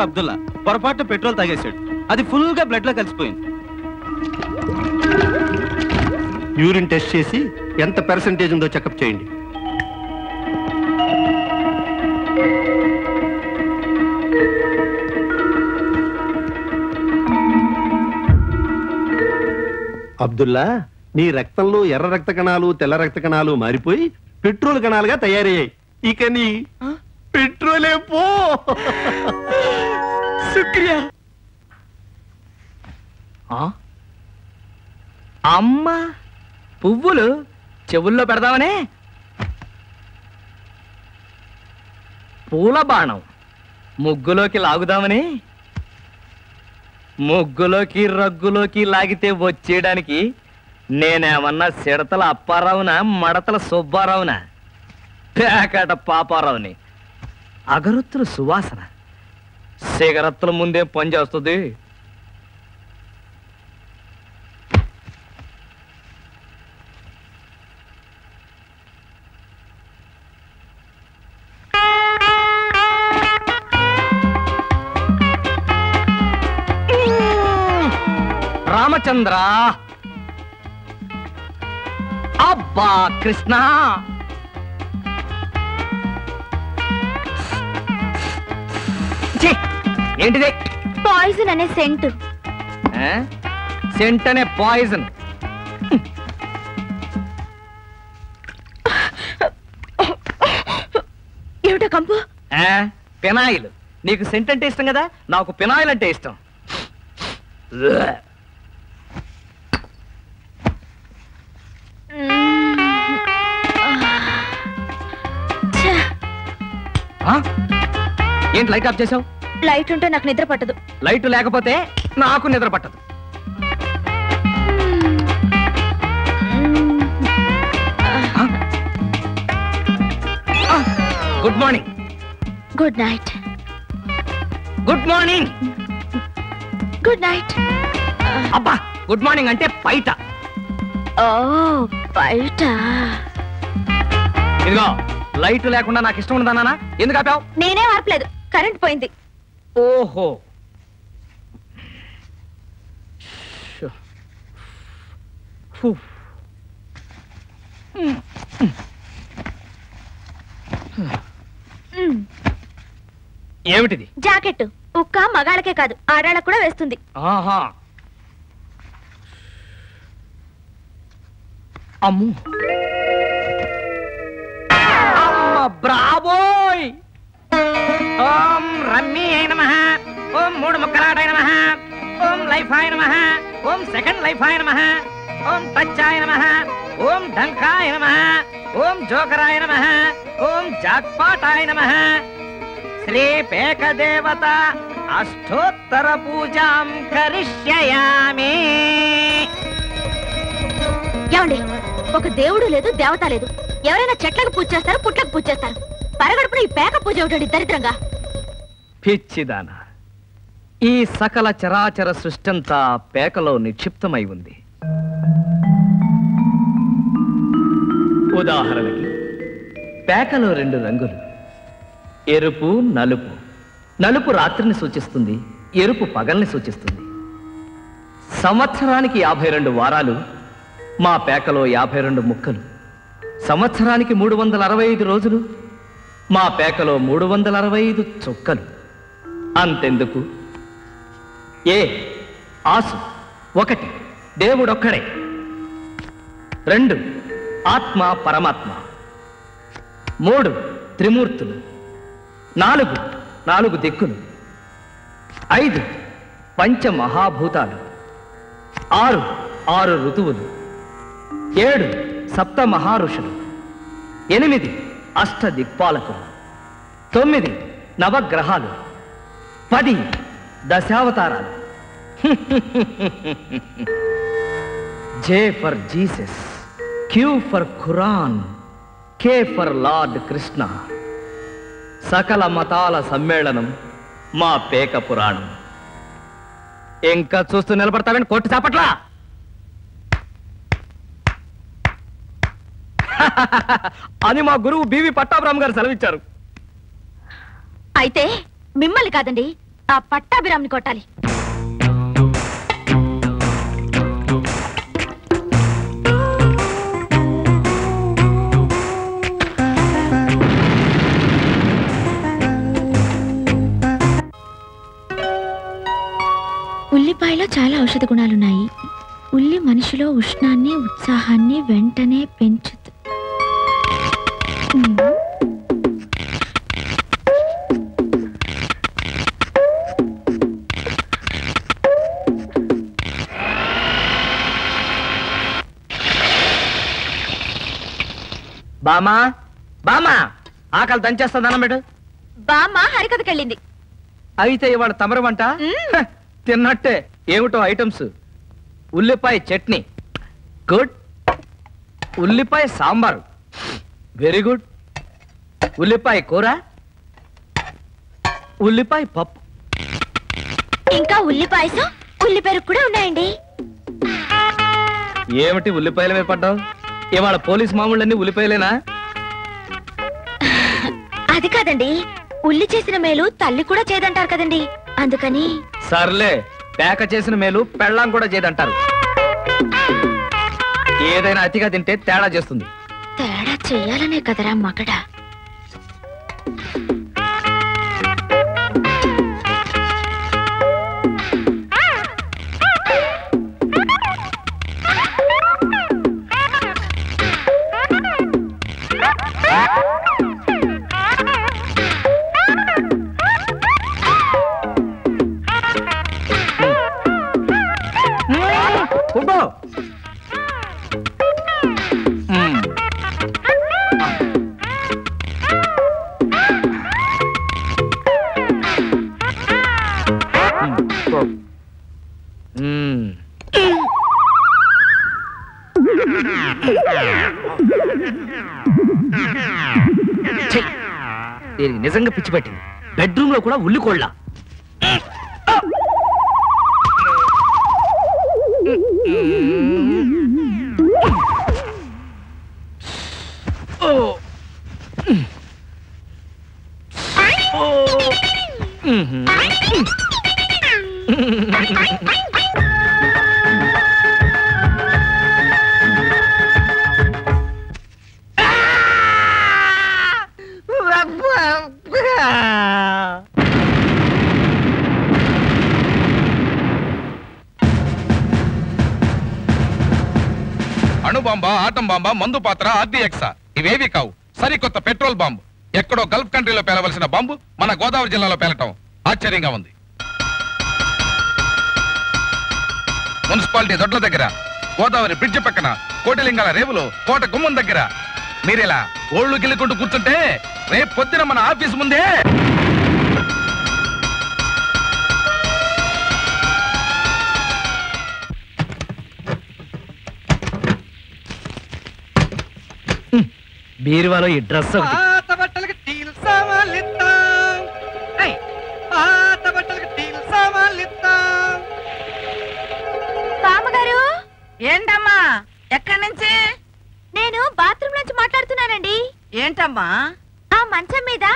అబ్దుల్లా పొరపాటు పెట్రోల్ తాగేశాడు. అది ఫుల్ గా బ్లడ్ లో కలిసిపోయింది. యూరిన్ టెస్ట్ చేసి ఎంత పర్సెంటేజ్ ఉందో చెకప్ చేయండి. అబ్దుల్లా, నీ రక్తంలో ఎర్ర రక్త కణాలు తెల్ల రక్త కణాలు మారిపోయి పెట్రోల్ కణాలుగా తయారయ్యాయి. ఇక నీ పెట్రోలే పో. శుక్రియా. అమ్మా, పువ్వులు చెవుల్లో పెడదామనే పూల బాణం ముగ్గులోకి లాగుదామని, ముగ్గులోకి రగ్గులోకి లాగితే వచ్చేయడానికి నేనేమన్నా సిడతల అప్పారావునా మడతల సుబ్బారావునా పేకాట పాపారావుని. అగరొత్తుల సువాసన సిగరత్తుల ముందే పనిచేస్తుంది. రామచంద్ర, అబ్బా కృష్ణ, ఏంటిది? పాయిజన్ అనే సెంట్. సెంట్ అనే పాయిజన్. ఏమిటో కంపు? పినాయిల్. నీకు సెంట్ అంటే ఇష్టం కదా, నాకు పినాయిల్ అంటే ఇష్టం. ఏంటి లైట్ ఆఫ్ చేసావు? లైట్ ఉంటే నాకు నిద్ర పట్టదు. లైట్ లేకపోతే నాకు నిద్ర పట్టదు. Good morning. Good night. Good morning. Good night. అబ్బా, గుడ్ మార్నింగ్ అంటే బయట. ఓ, బయట. ఇదిగో, లైట్ లేకుండా నాకు ఇష్టం ఉండదన్నా. ఎందుకు ఆపావు? నేనే ఆపలేదు, కరెంట్ పోయింది. ఓహో, ఏమిటిది? జాకెట్. ఉక్క మగాళ్ళకే కాదు, ఆడాళ్ళకు కూడా వేస్తుంది. ఆహా. అమ్ము, అమ్మ బ్రాబోయ్. ఓం రమ్మీ అయి నమః, ఓం మూడు ముక్కలాడాయ నమః, ఓం లైఫ్ ఆయ నమః, ఓం సెకండ్ లైఫ్ ఆయ నమః, ఓం టచ్ ఆయ నమః, ఓం ఢంకాయ నమః, ఓం జోకరాయ నమః, ఓం జాక్పాటాయ నమః. శ్రీ పేక దేవత అష్టోత్తర పూజాం కరిష్యామి. ఏమండి, ఒక దేవుడు లేదు, దేవత లేదు. ఎవరైనా చెట్లకు పూజ చేస్తారు, పుట్లకు పూజ చేస్తారు. పరగడుపున ఈ పేక పూజ ఏమిటండి దరిద్రంగా? పిచ్చిదానా, ఈ సకల చరాచర సృష్టంతా పేకలో నిక్షిప్తమై ఉంది. ఉదాహరణకి, పేకలో రెండు రంగులు, ఎరుపు నలుపు. నలుపు రాత్రిని సూచిస్తుంది, ఎరుపు పగల్ని సూచిస్తుంది. సంవత్సరానికి 52 వారాలు, మా పేకలో 52 ముక్కలు. సంవత్సరానికి 365 రోజులు, మా పేకలో 365 చుక్కలు. అంతెందుకు, ఆసు 1 దేవుడొక్కడే, 2 ఆత్మ పరమాత్మ, 3 త్రిమూర్తులు, 4 దిక్కులు, 5 పంచమహాభూతాలు, 6 ఋతువులు, 7 సప్త మహారుషులు, 8 అష్ట దిక్పాలకులు, 9 నవగ్రహాలు, 10 దశావతారాలు. J for Jesus, Q for Quran, K for Lord Krishna. సకల మతాల సమ్మేళనం మా పేక పురాణం. ఇంకా చూస్తూ నిలబడతావని కొట్టి చాపట్లా. అని మా గురువు బివి పట్టాభిరామ్ గారు సెలవిచ్చారు. అయితే మిమ్మల్ని కాదండి, ఆ పట్టాభిరామ్ని కొట్టాలి. ఉల్లిపాయలో చాలా ఔషధ గుణాలున్నాయి. ఉల్లి మనిషిలో ఉష్ణాన్ని, ఉత్సాహాన్ని వెంటనే పెంచుతుంది. బామా బామా ఆకలి దంచేస్తుంది అన్నమాట. బామ్మ హరికథకెళ్ళింది. అయితే ఇవాళ తమరు వంట తిన్నట్టే. ఏమిటో ఐటమ్స్? ఉల్లిపాయ చట్నీ, గుడ్. ఉల్లిపాయ సాంబారు, వెరీ గుడ్. ఉల్లిపాయ కూర, ఉల్లిపాయ పప్పు, ఇంకా ఉల్లిపాయసం, ఉల్లిపెరుగు కూడా ఉన్నాయండి. ఏమిటి ఉల్లిపాయల మీద పడ్డావు? ఇవాళ పోలీస్ మామూళ్ళన్నీ ఉల్లిపాయలేనా? అది కాదండి, ఉల్లి చేసిన మేలు తల్లి కూడా చేయదంటారు కదండి, అందుకని. సర్లే, పేక చేసిన మేలు పెళ్ళాం కూడా చేయదంటారు. ఏదైనా అతిగా తింటే తేడా చేస్తుంది. తేడా చెయ్యాలనే కదరా మగడా. దీనికి నిజంగా పిచ్చి పట్టింది. బెడ్రూమ్ లో కూడా ఉల్లి కోళ్ళ. అణుబాంబా, ఆటం బాంబా, మందు పాత్ర, ఆర్డీఎక్సా ఇవేవి కావు. సరికొత్త పెట్రోల్ బాంబు. ఎక్కడో గల్ఫ్ కంట్రీలో పేలవలసిన బాంబు మన గోదావరి జిల్లాలో పేలటం ఆశ్చర్యంగా ఉంది. మున్సిపాలిటీ దొడ్ల దగ్గర, గోదావరి బ్రిడ్జి పక్కన, కోటిలింగాల రేవులో, కోట గుమ్మం దగ్గర మీరిలా ఓళ్లు గిల్లుకుంటూ కూర్చుంటే రేపు పొద్దున మన ఆఫీస్ ముందే బీరువాలో ఈ డ్రెస్ బామ్మగారు. ఏంటమ్మా? ఎక్కడి నుంచి? నేను బాత్రూమ్ నుంచి మాట్లాడుతున్నానండి. ఏంటమ్మా? ఆ మంచం మీద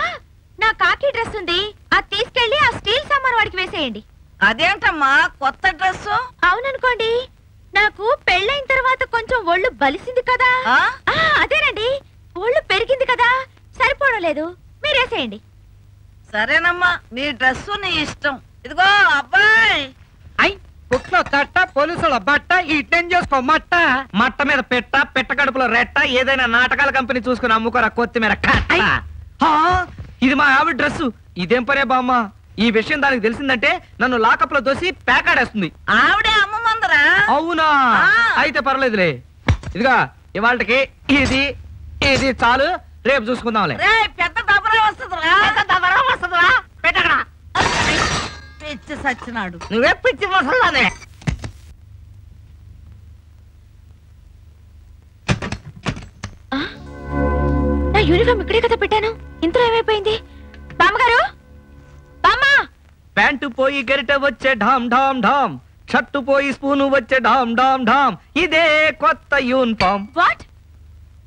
నా కాకి డ్రెస్ ఉంది, అది తీసుకెళ్లి ఆ స్టీల్ సామాన్ వాడికి వేసేయండి. అదేంటమ్మా కొత్త డ్రెస్? అవుననుకోండి, నాకు పెళ్ళైన తర్వాత కొంచెం ఒళ్ళు బలిసింది కదా. అదేనండి, ఒళ్ళు పెరిగింది కదా, సరిపోవడం లేదు, మీరేసేయండి. సరేనమ్మా, నీ డ్రెస్ నీ ఇష్టం. ఇదిగో అబ్బాయి. పుట్లో తట్ట, పోలీసుల బట్ట, ఇట్టేం చేసుకో మట్ట. మట్ట మీద పెట్ట, పెట్ట కడుపులో రెట్ట. ఏదైనా నాటకాల కంపెనీ చూసుకుని అమ్ముకోరా కొత్తిమీర కట్ట. ఇది మా ఆవిడ డ్రెస్. ఇదేం పనే బామ్మ? ఈ విషయం దానికి తెలిసిందంటే నన్ను లాకప్ లో దోసి పేకాడేస్తుంది. ఆవిడే అమ్మమందరా? అవునా? అయితే పర్లేదులే. ఇదిగా ఇవాళకి ఇది ఇది చాలు, రేపు చూసుకుందాంలే. పెద్ద దబరా వస్తుందిరా. దబరా వస్తుందిరా. పెట్టకడా పిచ్చి సచ్చినాడు. నువ్వే పిచ్చి మసలానే. నా యూనిఫామ్ ఇక్కడే కదా పెట్టాను, ఇంతలో ఏమైపోయింది? బామ్మగారు, బామ్మా. ప్యాంటు పోయి గరిట వచ్చే ఢామ్ ఢామ్ ఢామ్, షర్టు పోయి స్పూను వచ్చే ఢామ్ ఢామ్ ఢామ్. ఇదే కొత్త యూనిఫామ్. వాట్?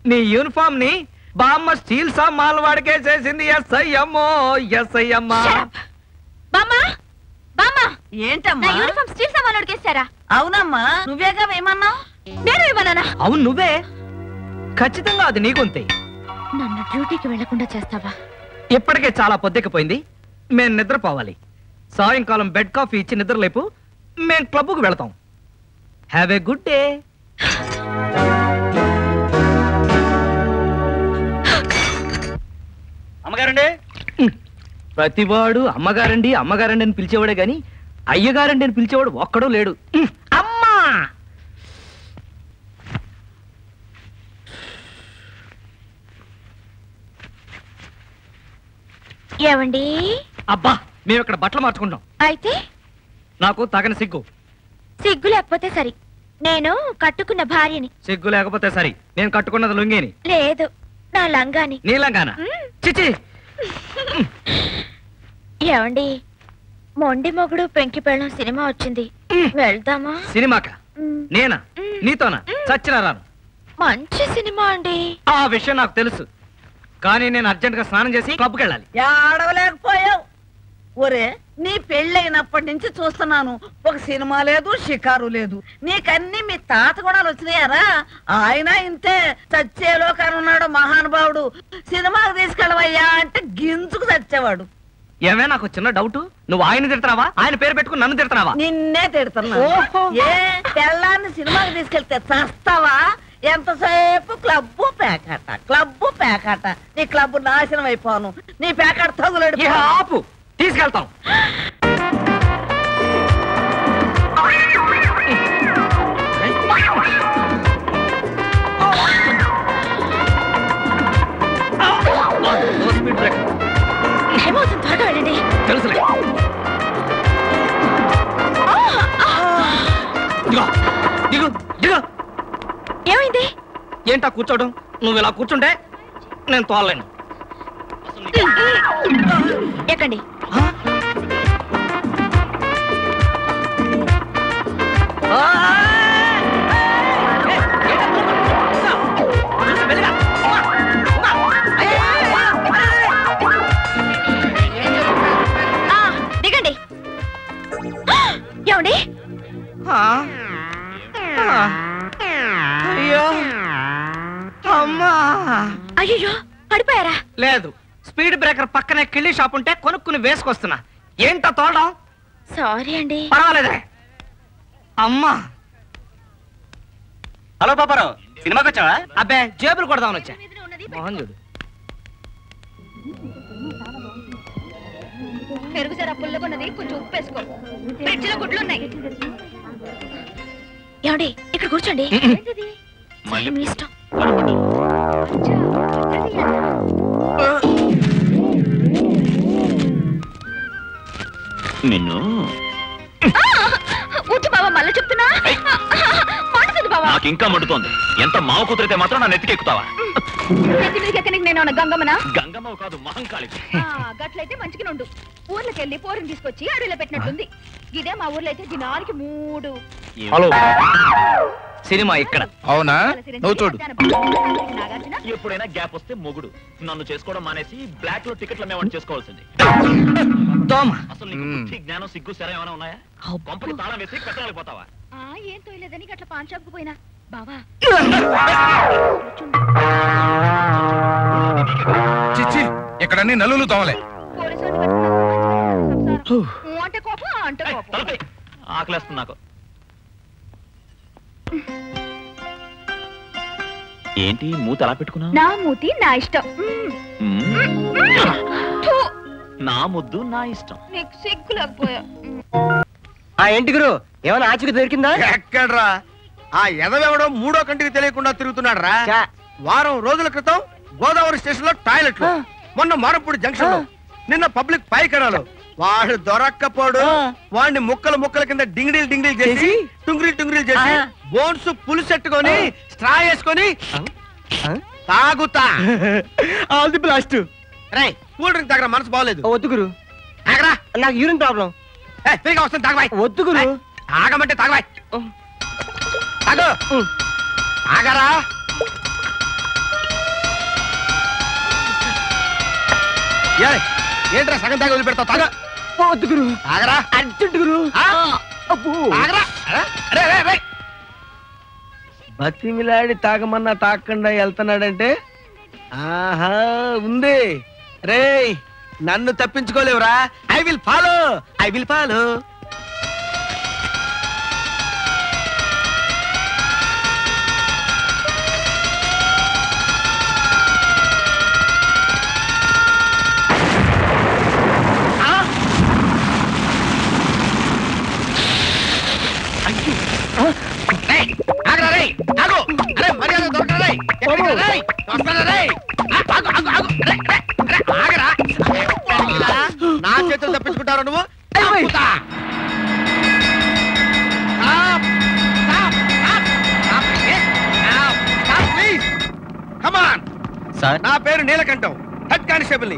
నీ యూనిఫామ్ ని బామ్మ స్టీల్ సామాన్ వాడికే చేసింది. ఎస్ఐ అమ్మో, ఎస్ఐ అమ్మా. బామ్మా, బామ్మా ఏంటమ్మా నా యూనిఫామ్ స్టీల్ సామాన్ ఉడికేశారా? అవునమ్మా నువ్వేగా వేయమన్నావు. నేను ఇవ్వనా? అవును నువ్వే, ఖచ్చితంగా అది నీకుంతే. నన్ను డ్యూటీకి వెళ్లకుండా చేస్తావా? ఇప్పటికే చాలా పొద్దెక్కిపోయింది, మేం నిద్రపోవాలి. సాయంకాలం బెడ్ కాఫీ ఇచ్చి నిద్రలేపు, మేం క్లబ్కు వెళతాం. Have a good day. అమ్మగారండి. ప్రతివాడు అమ్మగారండి అమ్మగారండి అని పిలిచేవాడే గాని అయ్యగారండి అని పిలిచేవాడు ఒక్కడూ లేడు. అమ్మా ఏవండి? అబ్బా, మేము ఇక్కడ బట్టలు మార్చుకుంటాం. అయితే నాకు తగని సిగ్గు. సిగ్గు లేకపోతే సరి. నేను కట్టుకున్న భార్యని. సిగ్గు లేకపోతే సరి, నేను కట్టుకున్నది లుంగిని. లేదు, నా లంగాని. నీలంగానా? చిచి. ఏవండి, మొండి మొగుడు పెంకి పెళ్ళం సినిమా వచ్చింది, వెళ్దామా? సినిమాక? నేనా? నీతోనా? చచ్చినా రాను. మంచి సినిమా అండి. ఆ విషయం నాకు తెలుసు, కానీ నేను అర్జెంట్ గా స్నానం చేసి క్లబ్కి వెళ్ళాలి. ఆడవలేకపోయావు. ఒరే, నీ పెళ్ళైనప్పటి నుంచి చూస్తున్నాను, ఒక సినిమా లేదు, షికారు లేదు. నీకన్నీ మీ తాత గుణాలు వచ్చినాయారా? ఆయన ఇంతే, చచ్చేలో కనున్నాడు మహానుభావుడు. సినిమాకి తీసుకెళ్ళవయ్యా అంటే గింజుకు చచ్చేవాడు. ఏమే, నాకు చిన్న డౌట్, నువ్వు ఆయన తిడతావా, ఆయన పేరు పెట్టుకుని నన్ను తిడతావా? నిన్నే తిడుతున్నా. ఏ పెళ్ళాన్ని సినిమాకి తీసుకెళ్తే చస్తావా? ఎంతసేపు క్లబ్బు పేకాట, క్లబ్బు పేకాట. నీ క్లబ్బు నాశనం అయిపోను, నీ పేకాట తగులడి. ఆపు, తీసుకెళ్తాం. ఏమవుతుంది? త్వరగా వెళ్ళండి. తెలుసులే. దిగు దిగు. ఏమైంది? ఏంటా కూర్చోవడం? నువ్వు ఇలా కూర్చుంటే నేను తోలలేను. ఎక్కండి. దిగండి. ఏమండి? అయ్యో అమ్మా. అయ్యో, పడిపోయారా? లేదు, స్పీడ్ బ్రేకర్ పక్కనే కిళ్ళి షాప్ ఉంటే కొనుక్కుని వేసుకొస్తున్నా. ఏంటో తోడడం? సారీ అండి. పర్వాలేదే. అమ్మా. హలో పాపారావు, సినిమాకి వచ్చావా? అబ్బే, జేబులు కొడదామని వచ్చా. మోహన్ చూడు. పెరుగు సరా పుల్లగొన్నది, కొంచెం ఉప్పు వేసుకో. ఫ్రిడ్జ్ లో గుడ్లు ఉన్నాయి. ఏమండి, ఇక్కడ కూర్చోండి. మీ ఇష్టం. నిన్ను ఊచు బాబా, మళ్ళీ చెప్తున్నా. మండుతుంది బాబా. నాకు ఇంకా మండుతోంది. ఎంత మావ కుదిరితే మాత్రం నా నెత్తికెక్కుతావా? నేను గంగమ్మనా? గంగమ్మ కాదు, మహంకాళి. గట్లయితే మంచిగా ఉండు. ఊర్లోకి వెళ్ళి పోరిని తీసుకొచ్చి అడవిలో పెట్టినట్టుంది. ఇదే మా ఊర్లో అయితే దినానికి 3. హలో, సినిమా ఇక్కడ. అవునా? నువ్వు చూడు. ఎప్పుడైనా గ్యాప్ వస్తే మొగుడు నన్ను చేసుకోవడం మానేసి బ్లాక్ లో టికెట్లు మేమని చేసుకోవాల్సింది. అసలు నీకు బుద్ధి, జ్ఞానం, సిగ్గు, శరం ఏమైనా ఉన్నాయా? పంపకి తాళం వేసి కట్టడానికి పోతావా? ఏం తోయలేదని అట్లా పాన్ షాప్ కు పోయినా బావా. చిచ్చి, ఇక్కడన్నీ నల్లులు తోమలే. అంటే కోపం, అంటే కోపం. ఆకలేస్తుంది నాకు. ఏంటి మూత అలా పెట్టుకున్నావు? నా మూతి నా ఇష్టం. నా ముద్దు నా ఇష్టం. నీకు సిగ్గు లేకపోయా? ఏంటి గురు, ఏమైనా ఆచూకి దొరికిందా? ఎక్కడ్రా ఆ ఎదవెవడో 3వ కంటికి తెలియకుండా తిరుగుతున్నాడు రా. వారం రోజుల క్రితం గోదావరి స్టేషన్ లో టాయిలెట్లు, మొన్న మారపూడి జంక్షన్ లో, నిన్న పబ్లిక్ పాయికరాలు. వాడు దొరక్కపోడు. వాడిని ముక్కలు ముక్కల కింద డింగిడీలు చేసి టుంగిరీలు చేసి బోన్స్ పులుసెట్టుకొని స్ట్రా వేసుకొని తాగుతా. All the blast. రేయ్, కూల్ డ్రింక్ తాగరా, మనసు బాగలేదు. వద్దు గురు, తాగరా. నాకు యూరిన్ ప్రాబ్లం. ఫ్రీగా వస్తుంది, తాగబాయ్. వద్దు గురు. తాగమంటే తాగబాయ్. తాగు. తాగరా. ఏంట్రా సగం తాగి వదిలిపెడతావు? తాగ. వద్దు గురు, ఆగరా అర్జెంట్ గురు. అబ్బో. ఆగరా అరే అరే అరే బతిమిలాడి తాగమన్నా తాగకుండా వెళ్తున్నాడంటే ఆహా ఉంది రే. నన్ను తప్పించుకోలేవురా. I will follow. నా చేతులు తప్పించుకుంటారు నువ్వు. నా పేరు నీలకంఠం, హెడ్ కానిస్టేబుల్ ని.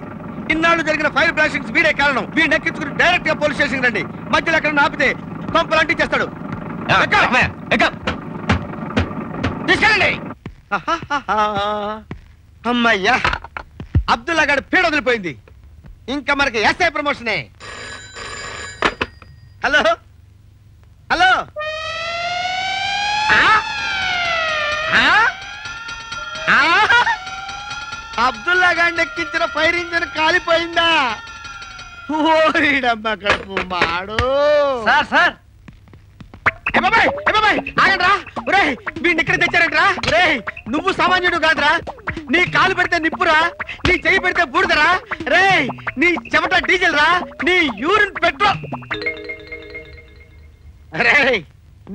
ఇన్నాళ్ళు జరిగిన ఫైర్ బ్లాస్టింగ్స్ వీడే కారణం. వీడిని ఎక్కించుకుని డైరెక్ట్ గా పోలీస్ స్టేషన్ రండి. మధ్యలో ఎక్కడ ఆపితే కొంపలంటి చేస్తాడు. తీసుకెళ్ళండి. అమ్మయ్యా, అబ్దుల్లా గారి పీడ వదిలిపోయింది. ఇంకా మనకి ఎస్ఐ ప్రమోషనే. హలో హలో, అబ్దుల్లా గారిని ఎక్కించిన ఫైర్ ఇంజిన్ కాలిపోయిందా? ఓరిడమ్మ కడుపు మాడు. సార్ సార్ ఆగండ్రా. వీడిని ఇక్కడ తెచ్చారంట్రా. నువ్వు సామాన్యుడు కాదురా. నీ కాలు పెడితే నిప్పురా, నీ చెయ్యి పెడితే బూడిదరా. రే, నీ చెమట డీజిల్ రా, నీ యూరిన్ పెట్రోల్. రే,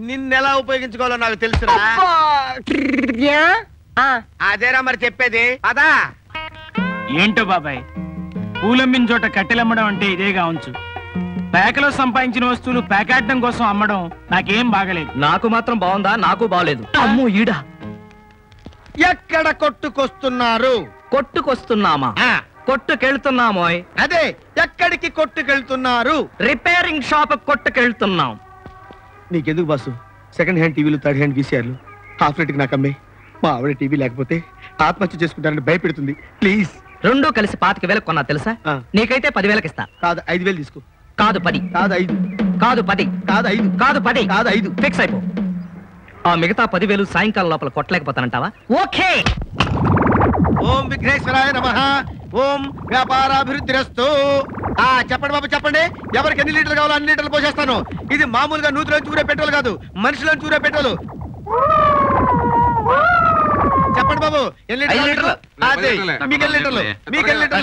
నిన్నెలా ఉపయోగించుకోవాలో నాకు తెలుసురా. అదేరా మరి చెప్పేది. అదా ఏంటో బాబాయ్, పూలమ్మిన చోట కట్టెలమ్మడం అంటే ఇదేగా ఉంచు. పేకలో సంపాదించిన వస్తువులు పేకాడడం కోసం అమ్మడం నాకేం బాగలేదు. నాకు మాత్రం బాగుందా? నాకు బాగలేదు. అమ్మో ఈడ. ఎక్కడ కొట్టుకొస్తున్నారు? కొట్టుకొస్తున్నామా? కొట్టుకెళ్తున్నామోయ్. అదే, ఎక్కడికి కొట్టుకెళ్తున్నారు? రిపేరింగ్ షాప్ కొట్టుకెళ్తున్నాం. నీకెందుకు బాసు సెకండ్ హ్యాండ్ టీవీలు, థర్డ్ హ్యాండ్ వీసీఆర్లు హాఫ్ రేట్కి నాకు అమ్మే. మా ఆవిడ టీవీ లేకపోతే ఆత్మహత్య చేసుకుంటారని భయపెడుతుంది. ప్లీజ్. రెండూ కలిసి 25,000 కొన్నా తెలుసా? నీకైతే 10,000 ఇస్తా. కాదు 5,000 తీసుకో. కాదు 10. కాదు 5. కాదు 10. కాదు 5. కాదు 10. కాదు 5. ఫిక్స్ అయిపో. ఆ మిగతా 10,000 సాయంకాలం లోపల కొట్టలేకపోతానంటావా? ఓకే. ఓం విఘ్నేశ్వరాయ నమః. ఓం వ్యాపారాభివృద్ధిరస్తు. చెప్పండి బాబు, చెప్పండి. ఎవరికి ఎన్ని లీటర్లు కావాలో అన్ని లీటర్లు పోసేస్తాను. ఇది మామూలుగా నూతిలో చూరే పెట్రోల్ కాదు, మనుషులో చూరే పెట్రోల్. చెప్పండి బాబు, ఎన్ని లీటర్లు? మీకు ఎన్ని లీటర్లు? మీకు ఎన్ని లీటర్లు?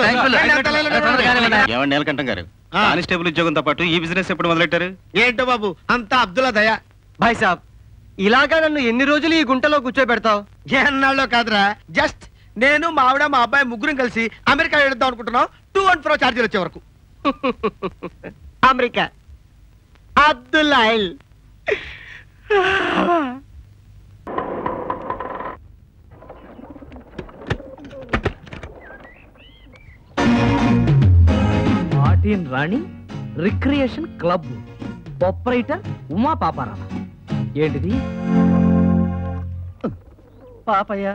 ఏమండి నీలకంఠం గారు, కానిస్టేబుల్ ఉద్యోగంతో పాటు ఈ బిజినెస్ ఎప్పుడు మొదలెట్టారు? ఏంటో బాబు, అంతా అబ్దుల్లా దయ. భాయ్ సాబ్, ఇలాగా నన్ను ఎన్ని రోజులు ఈ గుంటలో కూర్చోబెడతావు? ఎన్నాళ్ళో కాదురా, జస్ట్ నేను మా ఆవిడ మా అబ్బాయి ముగ్గురం కలిసి అమెరికా వెళ్దాం అనుకుంటున్నాం. 2 and 4 ఛార్జీలు వచ్చే వరకు. America Abdullah. Martin Rani recreation club operator Uma Paparao. ఏంటిది? పాపయ్య,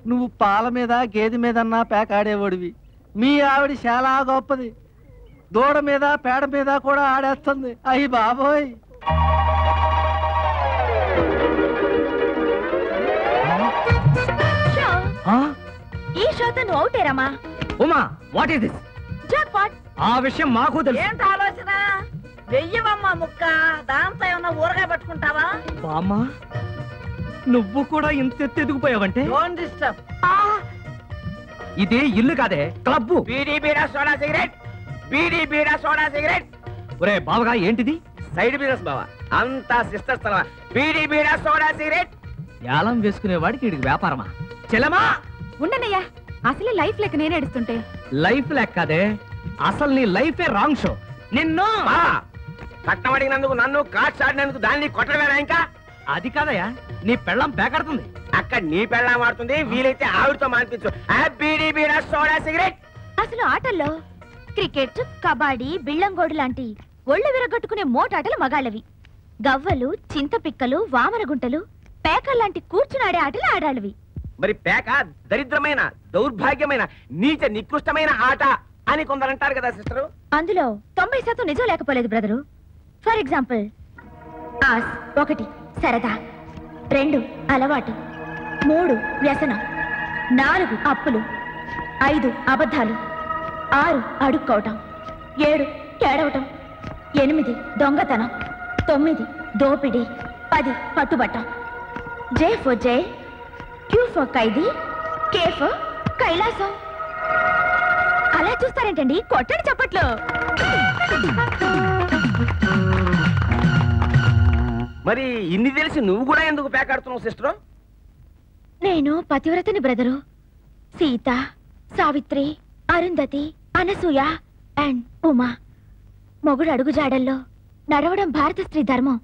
నువ్వు పాల మీద గేదె మీదన్నా పేక ఆడేవాడివి. మీ ఆవిడ చాలా గొప్పది. దూడ మీద పేడ మీద కూడా ఆడేస్తుంది. అయ్యి బాబోయ్. ఈ షోతో నువ్వు అవుటేరమ్మా. Uma, what is this? Jackpot. ఆ విషయం మాకు తెలుసు. ఏంటి ఆలోచన? వెయ్యవమ్మా ముక్క. దాంతో ఏమన్నా ఊరగాయ పట్టుకుంటావా? బామ్మా, నువ్వు కూడా ఇంత ఎదిగిపోయావంటే? Don't disturb. ఇదే ఇల్లు కాదే, club. Beedi బీడా soda cigarette, beedi బీడా soda cigarette. ఒరే బావగా, ఏంటిది? సైడ్ బిజినెస్ బావా, అంతా సిస్టర్ స్థలమా. Beedi బీడా soda cigarette. యాలం వేసుకునేవాడికి వీడికి వ్యాపారమా? చెల్లమా ఉండనయ్యా, అసలే లైఫ్ లెక్క నేను ఏడుస్తుంటే. లైఫ్ లెక్కదే, అసలు నీ లైఫే రాంగ్ షో. నిన్ను కట్నం అడిగినందుకు నన్ను కాట్స్ ఆడినందుకు దాన్ని కొట్టడమేనా? ఇంకా అది కాదయ్యా, నీ పెళ్ళం పేకడుతుంది. అక్కడ నీ పెళ్ళం ఆడుతుంది, వీలైతే ఆవిడతో మానిపించు. Beedi బీడా soda cigarette. అసలు ఆటల్లో క్రికెట్, కబాడీ, బిళ్ళంగోడు లాంటి ఒళ్ళు విరగొట్టుకునే మోటాటలు మగాళ్ళవి. గవ్వలు, చింతపిక్కలు, వామనగుంటలు, పేకల్లాంటి కూర్చునాడే ఆటలు ఆడాళ్ళవి. మరి పేక దరిద్రమైన, దౌర్భాగ్యమైన, నీచ నికృష్టమైన ఆట అని కొందరు అంటారు కదా సిస్టర్. అందులో 90% నిజం లేకపోలేదు బ్రదరు. ఫర్ ఎగ్జాంపుల్, ఆస్ 1 సరదా, 2 అలవాటు, 3 వ్యసనం, 4 అప్పులు, 5 అబద్ధాలు, 6 అడుక్కోవటం, 7 ఏడవటం, 8 దొంగతనం, 9 దోపిడీ, 10 పట్టుబట్టం. J for jail, Q for ఖైదీ, కే ఫర్ కైలాసం. అలా చూస్తారేంటండి, కొట్టండి చప్పట్లు. మరి ఇన్ని తెలిసి నువ్వు కూడా ఎందుకు పేకాడుతున్నావు సిస్టర్? నేను పతివ్రతని బ్రదరు. సీత, సావిత్రి, అరుంధతి, అనసూయ అండ్ ఉమా. మొగుడు అడుగుజాడల్లో నడవడం భారత స్త్రీ ధర్మం.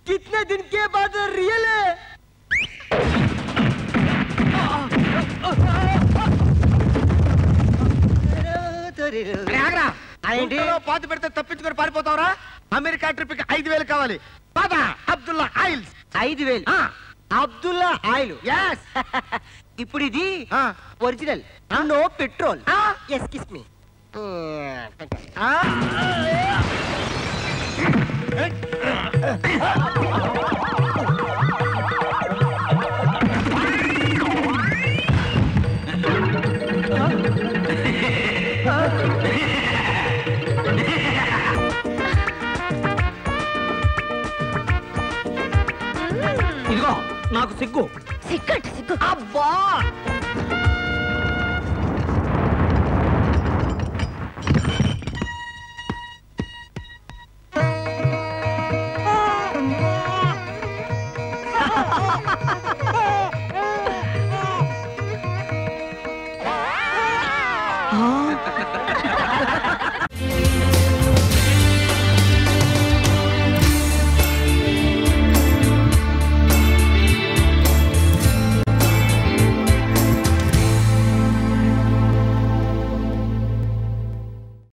कितने दिन के बाद रियल है? పాతి పెడితే తప్పించుకొని పారిపోతావరా? అమెరికా ట్రిప్ కి 5,000 కావాలి. బాబా అబ్దుల్లా ఆయిల్స్ 5,000 అబ్దుల్లా ఆయిల్. ఇప్పుడు ఇది ఒరిజినల్, నో పెట్రోల్. ఎస్కిస్ మీ. ఇదిగో నాకు సిగ్గు. సిగ్గంట సిగ్గు. అబ్బా